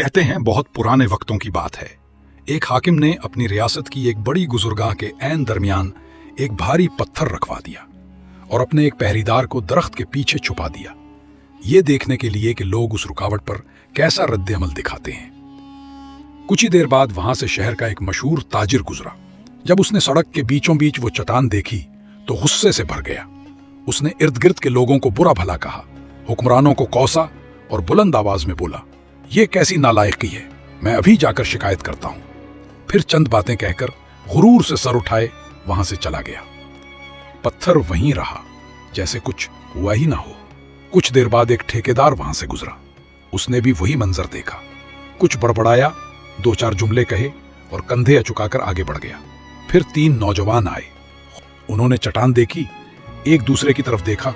कहते हैं बहुत पुराने वक्तों की बात है। एक हाकिम ने अपनी रियासत की एक बड़ी गुजरगाह के ऐन दरमियान एक भारी पत्थर रखवा दिया और अपने एक पहरेदार को दरख्त के पीछे छुपा दिया, ये देखने के लिए कि लोग उस रुकावट पर कैसा रद्द अमल दिखाते हैं। कुछ ही देर बाद वहां से शहर का एक मशहूर ताजिर गुजरा। जब उसने सड़क के बीचों बीच वो चट्टान देखी तो गुस्से से भर गया। उसने इर्द गिर्द के लोगों को बुरा भला कहा, हुक्मरानों को कौसा और बुलंद आवाज में बोला, ये कैसी नालायकी है, मैं अभी जाकर शिकायत करता हूं। फिर चंद बातें कहकर गुरूर से सर उठाए वहां से चला गया। पत्थर वहीं रहा जैसे कुछ हुआ ही ना हो। कुछ देर बाद एक ठेकेदार वहां से गुजरा। उसने भी वही मंजर देखा। कुछ बड़बड़ाया, दो चार जुमले कहे और कंधे अचुकाकर आगे बढ़ गया। फिर तीन नौजवान आए। उन्होंने चट्टान देखी, एक दूसरे की तरफ देखा,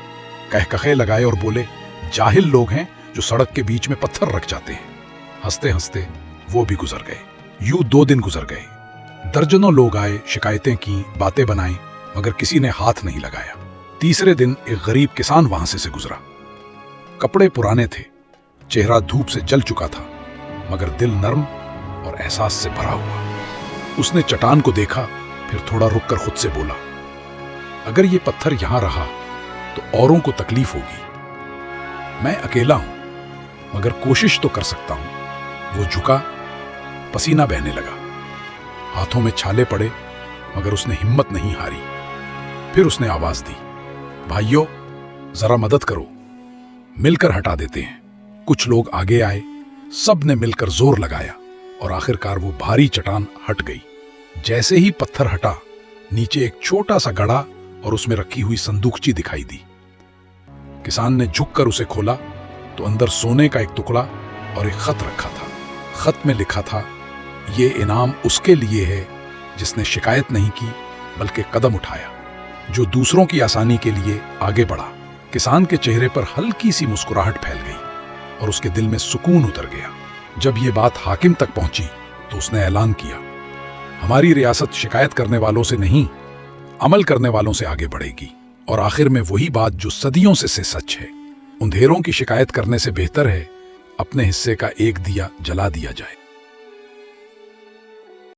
कहकहे लगाए और बोले, जाहिल लोग हैं जो सड़क के बीच में पत्थर रख जाते हैं। हंसते हंसते वो भी गुजर गए। यूं 2 दिन गुजर गए। दर्जनों लोग आए, शिकायतें की, बातें बनाई, मगर किसी ने हाथ नहीं लगाया। तीसरे दिन एक गरीब किसान वहां से गुजरा। कपड़े पुराने थे, चेहरा धूप से जल चुका था, मगर दिल नर्म और एहसास से भरा हुआ। उसने चट्टान को देखा, फिर थोड़ा रुककर खुद से बोला, अगर ये पत्थर यहां रहा तो औरों को तकलीफ होगी। मैं अकेला हूं, मगर कोशिश तो कर सकता हूं। वो झुका, पसीना बहने लगा, हाथों में छाले पड़े, मगर उसने हिम्मत नहीं हारी। फिर उसने आवाज दी, भाइयों, जरा मदद करो, मिलकर हटा देते हैं। कुछ लोग आगे आए, सब ने मिलकर जोर लगाया और आखिरकार वो भारी चट्टान हट गई। जैसे ही पत्थर हटा, नीचे एक छोटा सा गड़ा और उसमें रखी हुई संदूकची दिखाई दी। किसान ने झुककर उसे खोला तो अंदर सोने का एक टुकड़ा और एक खत रखा था। खत में लिखा था, ये इनाम उसके लिए है जिसने शिकायत नहीं की बल्कि कदम उठाया, जो दूसरों की आसानी के लिए आगे बढ़ा। किसान के चेहरे पर हल्की सी मुस्कुराहट फैल गई और उसके दिल में सुकून उतर गया। जब ये बात हाकिम तक पहुंची तो उसने ऐलान किया, हमारी रियासत शिकायत करने वालों से नहीं, अमल करने वालों से आगे बढ़ेगी। और आखिर में वही बात जो सदियों से सच है, अंधेरों की शिकायत करने से बेहतर है अपने हिस्से का एक दिया जला दिया जाए।